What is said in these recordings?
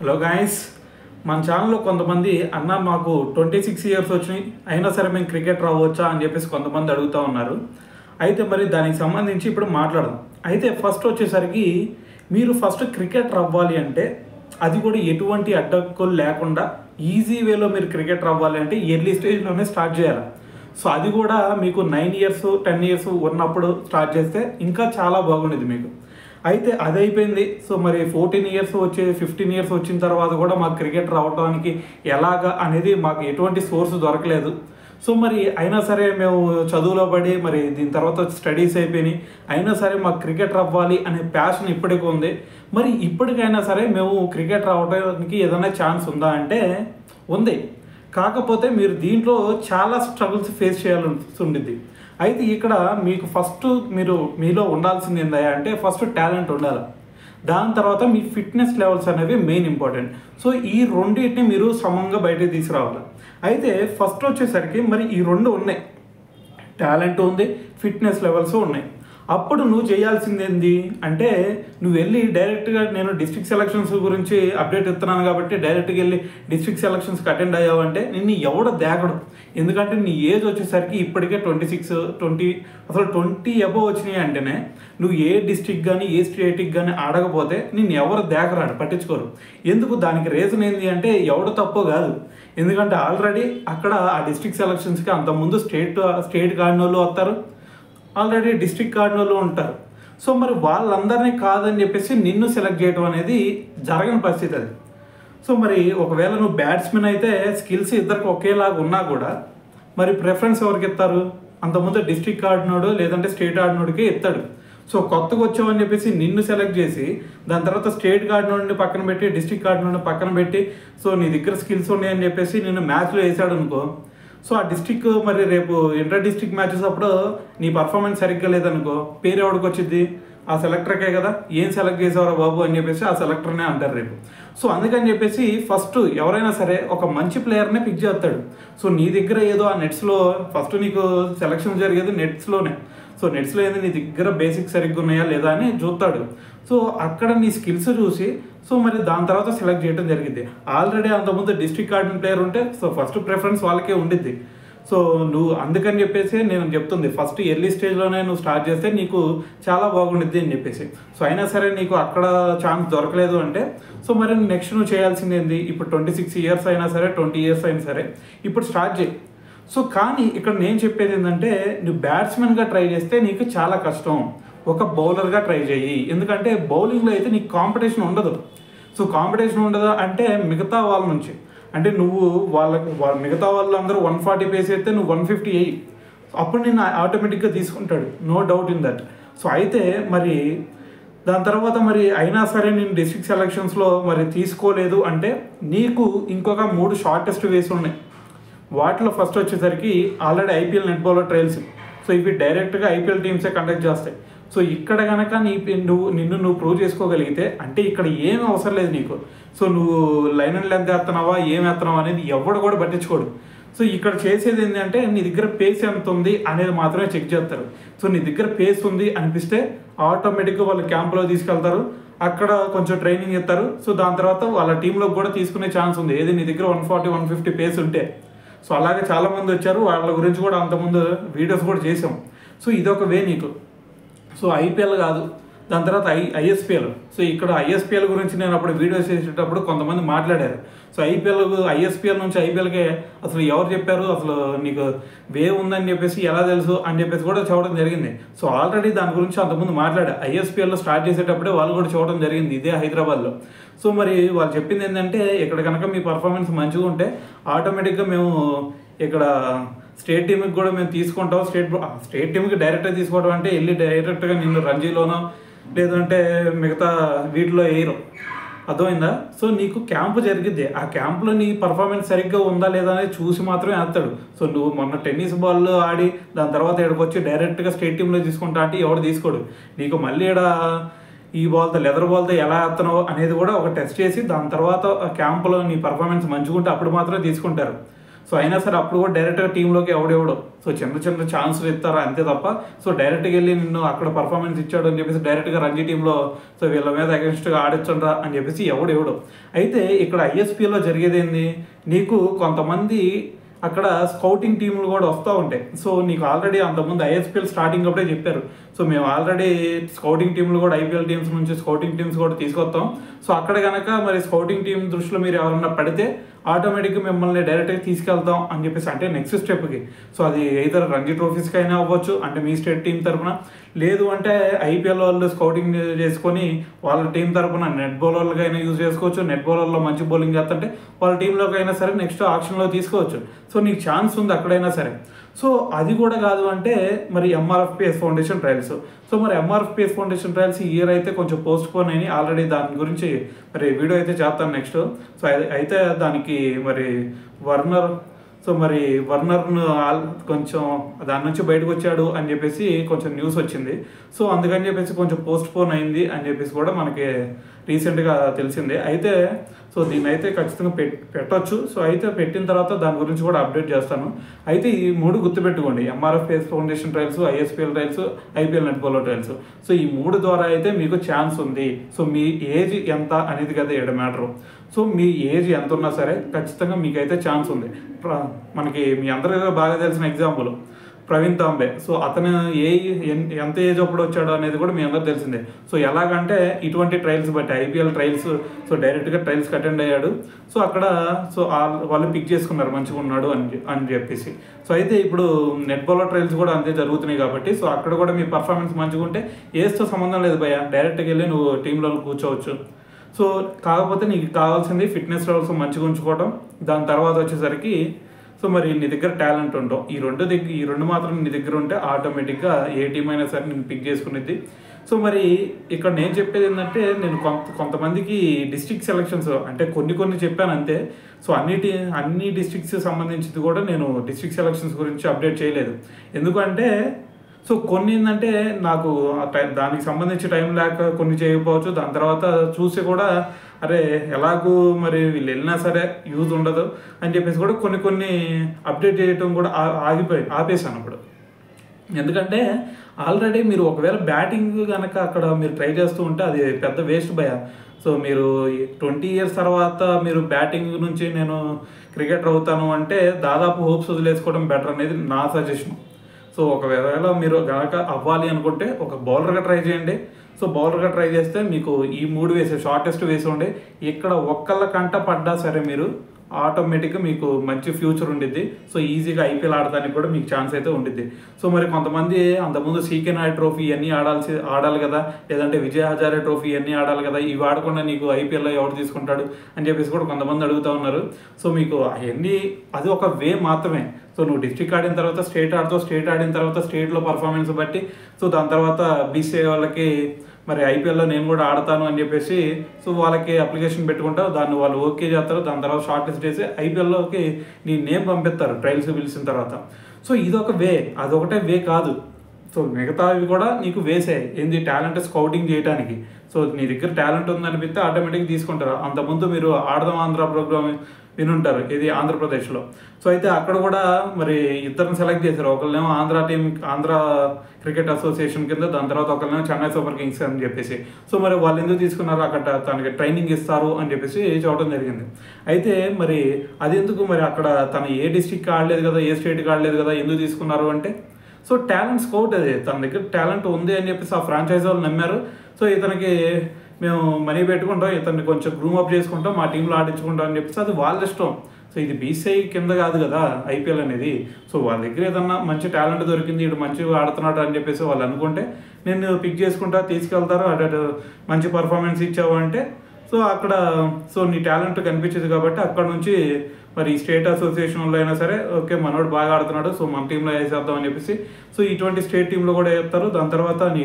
Hello guys, మన ఛానల్లో కొంతమంది అన్న మాకు 26 ఇయర్స్ వచ్చినాయి అయినా సరే మేము క్రికెట్ రావచ్చా అని చెప్పేసి కొంతమంది అడుగుతూ ఉన్నారు. అయితే మరి దానికి సంబంధించి ఇప్పుడు మాట్లాడదాం. అయితే ఫస్ట్ వచ్చేసరికి మీరు ఫస్ట్ క్రికెట్ రావాలి అంటే అది కూడా ఎటువంటి అడ్డంకులు లేకుండా ఈజీ వేలో మీరు క్రికెట్ రావాలి అంటే ఎర్లీ స్టేజ్లోనే స్టార్ట్ చేయాలి. సో అది కూడా మీకు 9 ఇయర్స్ 10 ఇయర్స్ ఉన్నప్పుడు స్టార్ట్ చేస్తే ఇంకా చాలా బాగుండేది మీకు. అయితే అది అయిపోయింది. సో మరి 14 ఇయర్స్ 15 ఇయర్స్ వచ్చిన తర్వాత కూడా మాకు క్రికెట్ రావడానికి ఎలాగా అనేది మాకు ఎటువంటి సోర్స్ దొరకలేదు. సో మరి అయినా సరే మేము చదువులో పడి మరి దీని తర్వాత స్టడీస్ అయిపోయినాయి, అయినా సరే మాకు క్రికెట్ రావాలి అనే ప్యాషన్ ఇప్పటికీ ఉంది. మరి ఇప్పటికైనా సరే మేము క్రికెట్ రావడానికి ఏదైనా ఛాన్స్ ఉందా అంటే ఉంది. కాకపోతే మీరు దీంట్లో చాలా స్ట్రగుల్స్ ఫేస్ చేయాల్సి ఉండిద్ది. అయితే ఇక్కడ మీకు ఫస్ట్ మీలో ఉండాల్సింది ఏంటంటే అంటే ఫస్ట్ టాలెంట్ ఉండాలి. దాని తర్వాత మీ ఫిట్నెస్ లెవెల్స్ అనేవి మెయిన్ ఇంపార్టెంట్. సో ఈ రెండింటిని మీరు సమంగా బయటకు తీసుకురావాలి. అయితే ఫస్ట్ వచ్చేసరికి మరి ఈ రెండు ఉన్నాయి, టాలెంట్ ఉంది, ఫిట్నెస్ లెవెల్స్ ఉన్నాయి. అప్పుడు నువ్వు చేయాల్సింది ఏంది అంటే నువ్వు వెళ్ళి డైరెక్ట్గా నేను డిస్ట్రిక్ట్ సెలక్షన్స్ గురించి అప్డేట్ ఇస్తున్నాను కాబట్టి డైరెక్ట్గా వెళ్ళి డిస్ట్రిక్ట్ సెలక్షన్స్కి అటెండ్ అయ్యావంటే నిన్ను ఎవడ దేకడం. ఎందుకంటే నీ ఏజ్ వచ్చేసరికి ఇప్పటికే 26 అసలు 20 అబోవ్ వచ్చినాయి అంటేనే నువ్వు ఏ డిస్ట్రిక్ట్ కానీ ఏ స్టేట్కి కానీ ఆడకపోతే నిన్ను ఎవరు దేకరాడు, పట్టించుకోరు. ఎందుకు? దానికి రీజన్ ఏంటి అంటే ఎవడు తప్పో కాదు. ఎందుకంటే ఆల్రెడీ అక్కడ ఆ డిస్ట్రిక్ట్ సెలక్షన్స్కి అంతకుముందు స్టేట్ ఆడిన వాళ్ళు వస్తారు, ఆల్రెడీ డిస్ట్రిక్ట్ ఆడిన ఉంటారు. సో మరి వాళ్ళందరినీ కాదని చెప్పేసి నిన్ను సెలెక్ట్ చేయడం అనేది జరగని పరిస్థితి అది. సో మరి ఒకవేళ నువ్వు బ్యాట్స్మెన్ అయితే స్కిల్స్ ఇద్దరికి ఒకేలాగా ఉన్నా కూడా మరి ప్రిఫరెన్స్ ఎవరికి ఇస్తారు? అంతకుముందు డిస్ట్రిక్ట్ ఆడినోడు లేదంటే స్టేట్ ఆడినోడికి ఇస్తాడు. సో కొత్తగా వచ్చావని చెప్పేసి నిన్ను సెలెక్ట్ చేసి దాని తర్వాత స్టేట్ ఆడినోడిని పక్కన పెట్టి డిస్ట్రిక్ట్ ఆడినోడిని పక్కన పెట్టి సో నీ దగ్గర స్కిల్స్ ఉన్నాయని చెప్పేసి నిన్ను మ్యాచ్లో వేసాడు అనుకో. సో ఆ డిస్ట్రిక్ట్ మరి రేపు ఇంటర్ డిస్ట్రిక్ట్ మ్యాచెస్ అప్పుడు నీ పర్ఫార్మెన్స్ సరిగ్గా లేదనుకో పేరు ఎవరికి వచ్చింది? ఆ సెలెక్టర్కే కదా. ఏం సెలెక్ట్ చేసేవారా బాబు అని చెప్పేసి ఆ సెలెక్టర్నే అంటారు రేపు. సో అందుకని చెప్పేసి ఫస్ట్ ఎవరైనా సరే ఒక మంచి ప్లేయర్నే పిక్ చేస్తాడు. సో నీ దగ్గర ఏదో ఆ నెట్స్లో ఫస్ట్ నీకు సెలక్షన్ జరిగేది నెట్స్లోనే. సో నెట్స్లో ఏంది నీ దగ్గర బేసిక్స్ సరిగ్గా ఉన్నాయా లేదా అని చూస్తాడు. సో అక్కడ నీ స్కిల్స్ చూసి సో మరి దాని తర్వాత సెలెక్ట్ చేయడం జరిగింది. ఆల్రెడీ అంతకుముందు డిస్ట్రిక్ట్ ఆడిన ప్లేయర్ ఉంటే సో ఫస్ట్ ప్రిఫరెన్స్ వాళ్ళకే ఉండిద్ది. సో నువ్వు అందుకని చెప్పేసి నేను చెప్తుంది ఫస్ట్ ఎర్లీ స్టేజ్లోనే నువ్వు స్టార్ట్ చేస్తే నీకు చాలా బాగుండిద్ది అని చెప్పేసి. సో అయినా సరే నీకు అక్కడ ఛాన్స్ దొరకలేదు అంటే సో మరి నెక్స్ట్ నువ్వు చేయాల్సింది ఏంది? ఇప్పుడు 26 ఇయర్స్ అయినా సరే 20 ఇయర్స్ అయినా సరే ఇప్పుడు స్టార్ట్ చేయి. సో కానీ ఇక్కడ నేను చెప్పేది ఏంటంటే నువ్వు బ్యాట్స్మెన్గా ట్రై చేస్తే నీకు చాలా కష్టం, ఒక బౌలర్గా ట్రై చేయి. ఎందుకంటే బౌలింగ్లో అయితే నీకు కాంపిటీషన్ ఉండదు. సో కాంపిటీషన్ ఉండదు అంటే మిగతా వాళ్ళ నుంచి అంటే నువ్వు మిగతా వాళ్ళందరూ 140 పేస్ అయితే నువ్వు 150 వేయి, అప్పుడు నేను ఆటోమేటిక్గా తీసుకుంటాడు, no doubt in that. So అయితే మరి దాని తర్వాత మరి అయినా సరే నేను డిస్ట్రిక్ట్ సెలక్షన్స్లో మరి తీసుకోలేదు అంటే నీకు ఇంకొక 3 షార్టెస్ట్ వేస్ ఉన్నాయి. వాటిలో ఫస్ట్ వచ్చేసరికి already IPL net bowler trials. So ఇవి డైరెక్ట్గా ఐపీఎల్ టీమ్సే కండక్ట్ చేస్తాయి. సో ఇక్కడ కనుక నిన్ను నువ్వు ప్రూవ్ చేసుకోగలిగితే అంటే ఇక్కడ ఏం అవసరం లేదు నీకు. సో నువ్వు లైన్ అండ్ లెంత్ వేస్తున్నావా ఏం వేస్తున్నావా అనేది ఎవడు కూడా పట్టించుకోడు. సో ఇక్కడ చేసేది ఏంటంటే నీ దగ్గర పేస్ ఎంత ఉంది అనేది మాత్రమే చెక్ చేస్తారు. సో నీ దగ్గర పేస్ ఉంది అనిపిస్తే ఆటోమేటిక్గా వాళ్ళు క్యాంప్లో తీసుకెళ్తారు, అక్కడ కొంచెం ట్రైనింగ్ ఇస్తారు. సో దాని తర్వాత వాళ్ళ టీంలోకి కూడా తీసుకునే ఛాన్స్ ఉంది. ఏది నీ దగ్గర 140 150 పేస్ ఉంటే. సో అలాగే చాలామంది వచ్చారు, వాళ్ళ గురించి కూడా అంతకుముందు వీడియోస్ కూడా చేసాం. సో ఇదొక వే నీకు. సో ఐపీఎల్ కాదు, దాని తర్వాత ఐఎస్పిఎల్. సో ఇక్కడ ఐఎస్పిఎల్ గురించి నేను అప్పుడు వీడియోస్ చేసేటప్పుడు కొంతమంది మాట్లాడారు. సో ఐఎస్పిఎల్ నుంచి ఐపీఎల్కే అసలు ఎవరు చెప్పారు, అసలు నీకు వే ఉందని చెప్పేసి ఎలా తెలుసు అని చెప్పేసి కూడా చూడడం జరిగింది. సో ఆల్రెడీ దాని గురించి అంతకుముందు మాట్లాడా. ఐఎస్పిఎల్లో స్టార్ట్ చేసేటప్పుడే వాళ్ళు కూడా చూడడం జరిగింది ఇదే హైదరాబాద్లో. సో మరి వాళ్ళు చెప్పింది ఏంటంటే ఇక్కడ కనుక మీ పర్ఫార్మెన్స్ మంచిగా ఉంటే ఆటోమేటిక్గా మేము ఇక్కడ స్టేట్ టీంకి కూడా మేము తీసుకుంటాం. స్టేట్ టీంకి డైరెక్ట్గా తీసుకోవడం అంటే వెళ్ళి డైరెక్ట్గా నిన్ను రంజీలోనో లేదంటే మిగతా వీటిలో వేయరు, అర్థమైందా? సో నీకు క్యాంపు జరిగిద్ది, ఆ క్యాంపులో నీ పర్ఫార్మెన్స్ సరిగ్గా ఉందా లేదా అనేది చూసి మాత్రమే వేస్తాడు. సో నువ్వు మొన్న టెన్నిస్ బాల్ ఆడి దాని తర్వాత ఇక్కడికి వచ్చి డైరెక్ట్గా స్టేట్ టీంలో తీసుకుంటా అంటే ఎవడు తీసుకోడు. నీకు మళ్ళీ ఇక్కడ ఈ బాల్తో లెదర్ బాల్తో ఎలా వేస్తున్నావు అనేది కూడా ఒక టెస్ట్ చేసి దాని తర్వాత క్యాంపులో నీ పర్ఫార్మెన్స్ మంచిగా ఉంటే అప్పుడు మాత్రమే తీసుకుంటారు. సో అయినా సరే అప్పుడు కూడా డైరెక్ట్గా టీంలోకి ఎవడెవడో సో చిన్న చిన్న ఛాన్సులు ఇస్తారా అంతే తప్ప సో డైరెక్ట్గా వెళ్ళి నిన్ను అక్కడ పర్ఫార్మెన్స్ ఇచ్చాడు అని చెప్పేసి డైరెక్ట్గా రంజీ టీంలో సో వీళ్ళ మీద అగెన్స్ట్గా ఆడించండి అని చెప్పేసి ఎవడెవడో. అయితే ఇక్కడ ఐఎస్పీలో జరిగేది ఏంది, నీకు కొంతమంది అక్కడ స్కౌటింగ్ టీంలు కూడా వస్తూ ఉంటాయి. సో నీకు ఆల్రెడీ అంతకుముందు ఐఎస్పీఎల్ స్టార్టింగ్ అప్పుడే చెప్పారు, సో మేము ఆల్రెడీ స్కౌటింగ్ టీంలు కూడా ఐపీఎల్ టీమ్స్ నుంచి స్కౌటింగ్ టీమ్స్ కూడా తీసుకొస్తాం. సో అక్కడ కనుక మరి స్కౌటింగ్ టీం దృష్టిలో మీరు ఎవరన్నా పడితే ఆటోమేటిక్గా మిమ్మల్ని డైరెక్ట్గా తీసుకెళ్తాం అని చెప్పేసి, అంటే నెక్స్ట్ స్టెప్కి. సో అది either రంజీ ట్రోఫీస్కి అయినా అవ్వచ్చు, అంటే మీ స్టేట్ టీం తరఫున, లేదు అంటే ఐపీఎల్ వాళ్ళు స్కౌటింగ్ చేసుకొని వాళ్ళ టీం తరఫున నెట్ బౌలర్లుగా అయినా యూజ్ చేసుకోవచ్చు. నెట్ బౌలర్లో మంచి బౌలింగ్ చేస్తుంటే వాళ్ళ టీంలోకి అయినా సరే నెక్స్ట్ ఆప్షన్లో తీసుకోవచ్చు. సో నీకు ఛాన్స్ ఉంది అక్కడైనా సరే. సో అది కూడా కాదు అంటే మరి ఎంఆర్ఎఫ్పిఎస్ ఫౌండేషన్ ట్రయల్స్. సో మరి ఎంఆర్ఎఫ్పిఎస్ ఫౌండేషన్ ట్రయల్స్ ఈ ఇయర్ అయితే కొంచెం పోస్ట్ పోన్ అయినాయి. ఆల్రెడీ దాని గురించి మరి వీడియో అయితే చేస్తాను నెక్స్ట్. సో అయితే దానికి మరి వర్నర్ను కొంచెం దాని నుంచి బయటకు వచ్చాడు అని చెప్పేసి కొంచెం న్యూస్ వచ్చింది. సో అందుకని చెప్పేసి కొంచెం పోస్ట్ పోన్ అయింది అని చెప్పేసి కూడా మనకి రీసెంట్గా తెలిసిందే. అయితే సో దీన్ని అయితే ఖచ్చితంగా పెట్టొచ్చు. సో అయితే పెట్టిన తర్వాత దాని గురించి కూడా అప్డేట్ చేస్తాను. అయితే ఈ 3 గుర్తుపెట్టుకోండి, MRF pace foundation trials, ISPL trials, IPL net bowler trials. So ఈ 3 ద్వారా అయితే మీకు ఛాన్స్ ఉంది. సో మీ ఏజ్ ఎంత అనేది కదా ఇక్కడ మ్యాటరు. సో మీ ఏజ్ ఎంత ఉన్నా సరే ఖచ్చితంగా మీకైతే ఛాన్స్ ఉంది. మనకి మీ అందరికీ బాగా తెలిసిన ఎగ్జాంపుల్ ప్రవీణ్ తాంబే. సో అతను ఎంత ఏజ్ అప్పుడు వచ్చాడు అనేది కూడా మీ అందరూ తెలిసిందే. సో ఎలాగంటే ఇటువంటి ట్రయల్స్ బట్టి ఐపీఎల్ ట్రయల్స్ సో డైరెక్ట్గా ట్రయల్స్కి అటెండ్ అయ్యాడు. సో అక్కడ సో వాళ్ళు పిక్ చేసుకున్నారు మంచిగా ఉన్నాడు అని చెప్పేసి. సో అయితే ఇప్పుడు నెట్ బౌలర్ ట్రయల్స్ కూడా అంతే జరుగుతున్నాయి కాబట్టి సో అక్కడ కూడా మీ పర్ఫార్మెన్స్ మంచిగా ఉంటే ఏజ్తో సంబంధం లేదు భయ్య, డైరెక్ట్గా వెళ్ళి నువ్వు టీంలో కూర్చోవచ్చు. సో కాకపోతే నీకు కావాల్సింది ఫిట్నెస్ లెవెల్స్ మంచిగా ఉంచుకోవడం. దాని తర్వాత వచ్చేసరికి సో మరి నీ దగ్గర టాలెంట్ ఉండవు. ఈ రెండు మాత్రం నీ దగ్గర ఉంటే ఆటోమేటిక్గా ఏ టీం అయినా సరే నేను పిక్ చేసుకునేది. సో మరి ఇక్కడ నేను చెప్పేది ఏంటంటే, నేను కొంతమందికి డిస్ట్రిక్ట్ సెలక్షన్స్ అంటే కొన్ని చెప్పాను అంతే. సో అన్ని డిస్ట్రిక్ట్స్ సంబంధించింది కూడా నేను డిస్ట్రిక్ట్ సెలక్షన్స్ గురించి అప్డేట్ చేయలేదు. ఎందుకంటే సో కొన్ని ఏంటంటే నాకు దానికి సంబంధించి టైం లేక కొన్ని చేయకపోవచ్చు. దాని తర్వాత చూసి కూడా అరే ఎలాగూ మరి వీళ్ళు వెళ్ళినా సరే యూజ్ ఉండదు అని చెప్పేసి కూడా కొన్ని అప్డేట్ చేయటం కూడా ఆపేసాను అప్పుడు. ఎందుకంటే ఆల్రెడీ మీరు ఒకవేళ బ్యాటింగ్ కనుక అక్కడ మీరు ట్రై చేస్తూ ఉంటే అది పెద్ద వేస్ట్ భయ. సో మీరు 20 years తర్వాత మీరు బ్యాటింగ్ నుంచి నేను క్రికెటర్ అవుతాను అంటే దాదాపు హోప్స్ వదిలేసుకోవడం బెటర్ అనేది నా సజెషన్. సో ఒకవేళ మీరు కనుక అవ్వాలి అనుకుంటే ఒక బౌలర్గా ట్రై చేయండి. సో బౌలర్గా ట్రై చేస్తే మీకు ఈ 3 వేసే షార్టెస్ట్ వేసి ఉండే ఇక్కడ ఒక్కళ్ళ కంట పడ్డా సరే మీరు ఆటోమేటిక్గా మీకు మంచి ఫ్యూచర్ ఉండిద్ది. సో ఈజీగా ఐపీఎల్ ఆడడానికి కూడా మీకు ఛాన్స్ అయితే ఉండిద్ది. సో మరి కొంతమంది అంతకుముందు సీకే నాయుడు ట్రోఫీ ఇవన్నీ ఆడాలి కదా, లేదంటే విజయ్ హజారే ట్రోఫీ ఇవన్నీ ఆడాలి కదా, ఇవి ఆడకుండా నీకు ఐపీఎల్లో ఎవరు తీసుకుంటాడు అని చెప్పేసి కూడా కొంతమంది అడుగుతూ ఉన్నారు. సో మీకు అవన్నీ అది ఒక వే మాత్రమే. సో నువ్వు డిస్ట్రిక్ట్ ఆడిన తర్వాత స్టేట్ ఆడుతావు, స్టేట్ ఆడిన తర్వాత స్టేట్లో పర్ఫార్మెన్స్ బట్టి సో దాని తర్వాత బీసీఐ వాళ్ళకి మరి ఐపీఎల్లో నేను కూడా ఆడతాను అని చెప్పేసి సో వాళ్ళకి అప్లికేషన్ పెట్టుకుంటావు, దాన్ని వాళ్ళు ఓకే చేస్తారు. దాని తర్వాత షార్ట్ లిస్ట్ చేసి ఐపీఎల్లోకి నీ నేమ్ పంపిస్తారు ట్రయల్స్ పిలిచిన తర్వాత. సో ఇదొక వే, అదొకటే వే కాదు. సో మిగతావి కూడా నీకు వేసే ఏంది టాలెంట్ స్కౌటింగ్ చేయడానికి. సో నీ దగ్గర టాలెంట్ ఉందనిపిస్తే ఆటోమేటిక్గా తీసుకుంటారు. అంతకుముందు మీరు ఆడదాం ఆంధ్ర ప్రోగ్రామ్ వినుంటారు, ఇది ఆంధ్రప్రదేశ్లో. సో అయితే అక్కడ కూడా మరి ఇద్దరిని సెలెక్ట్ చేశారు. ఒకళ్ళేమో ఆంధ్ర క్రికెట్ అసోసియేషన్ కింద, దాని తర్వాత ఒకళ్ళేమో చెన్నై సూపర్ కింగ్స్ అని చెప్పేసి. సో మరి వాళ్ళు ఎందుకు తీసుకున్నారు, అక్కడ తనకి ట్రైనింగ్ ఇస్తారు అని చెప్పేసి చూడటం జరిగింది. అయితే మరి అది ఎందుకు మరి అక్కడ తను ఏ డిస్ట్రిక్ట్కి ఆడలేదు కదా, ఏ స్టేట్కి ఆడలేదు కదా, ఎందుకు తీసుకున్నారు అంటే సో టాలెంట్ స్కౌట్ అది, తన దగ్గర టాలెంట్ ఉంది అని చెప్పేసి ఆ ఫ్రాంచైజీ వాళ్ళు నమ్మారు. సో ఇతనికి మేము మనీ పెట్టుకుంటాం, ఇతన్ని కొంచెం గ్రూమప్ చేసుకుంటాం, మా టీంలో ఆడించుకుంటాం అని చెప్పేసి అది వాళ్ళ ఇష్టం. సో ఇది బీసీఐ కింద కాదు కదా ఐపీఎల్ అనేది. సో వాళ్ళ దగ్గర ఏదన్నా మంచి టాలెంట్ దొరికింది, ఇటు మంచిగా ఆడుతున్నాడు అని చెప్పేసి వాళ్ళు అనుకుంటే నేను పిక్ చేసుకుంటా, తీసుకెళ్తారు, అటు మంచి పర్ఫార్మెన్స్ ఇచ్చావు అంటే సో అక్కడ సో నీ టాలెంట్ కనిపించేది కాబట్టి అక్కడ నుంచి మరి స్టేట్ అసోసియేషన్లో అయినా సరే ఓకే మనోడు బాగా ఆడుతున్నాడు సో మన టీంలో వేసేద్దాం అని చెప్పేసి సో ఇటువంటి స్టేట్ టీంలో కూడా వేస్తారు. దాని తర్వాత నీ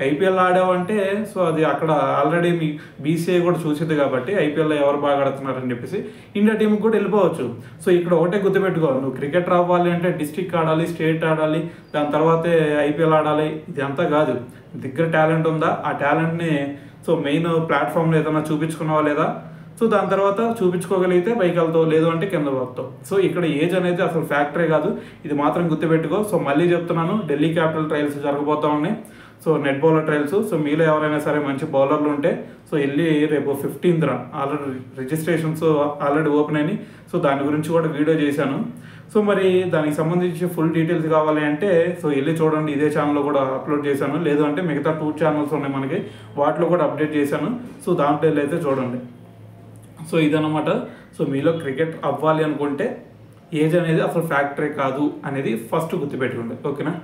ఐపీఎల్ ఆడావంటే సో అది అక్కడ ఆల్రెడీ మీ బీసీఐ కూడా చూసేది కాబట్టి ఐపీఎల్లో ఎవరు బాగా ఆడుతున్నారు అని చెప్పేసి ఇండియా టీంకి కూడా వెళ్ళిపోవచ్చు. సో ఇక్కడ ఒకటే గుర్తుపెట్టుకోవాలి, నువ్వు క్రికెట్ రావాలి అంటే డిస్ట్రిక్ట్ ఆడాలి, స్టేట్ ఆడాలి, దాని తర్వాతే ఐపీఎల్ ఆడాలి, ఇది అంతా కాదు. దగ్గర టాలెంట్ ఉందా, ఆ టాలెంట్ని సో మెయిన్ ప్లాట్ఫామ్లో ఏదైనా చూపించుకున్నావా లేదా, సో దాని తర్వాత చూపించుకోగలిగితే పైకి వెళ్తావు, లేదు అంటే కింద వస్తావు. సో ఇక్కడ ఏజ్ అనేది అసలు ఫ్యాక్టరే కాదు, ఇది మాత్రం గుర్తుపెట్టుకో. సో మళ్ళీ చెప్తున్నాను, ఢిల్లీ క్యాపిటల్ ట్రయల్స్ జరగబోతా ఉన్నాయి. So net bowler trials. So మీలో ఎవరైనా సరే మంచి బౌలర్లు ఉంటే సో వెళ్ళి రేపు 15th already registrations already open అయినాయి. సో దాని గురించి కూడా వీడియో చేశాను. సో మరి దానికి సంబంధించి ఫుల్ డీటెయిల్స్ కావాలి అంటే సో వెళ్ళి చూడండి, ఇదే ఛానల్లో కూడా అప్లోడ్ చేశాను. లేదు అంటే మిగతా 2 ఛానల్స్ ఉన్నాయి మనకి, వాటిలో కూడా అప్డేట్ చేశాను. సో దాంట్లో వెళ్ళి అయితే చూడండి. సో ఇదన్నమాట. సో మీలో క్రికెట్ అవ్వాలి అనుకుంటే ఏజ్ అనేది అసలు ఫ్యాక్టరీ కాదు అనేది ఫస్ట్ గుర్తుపెట్టుకోండి. ఓకేనా?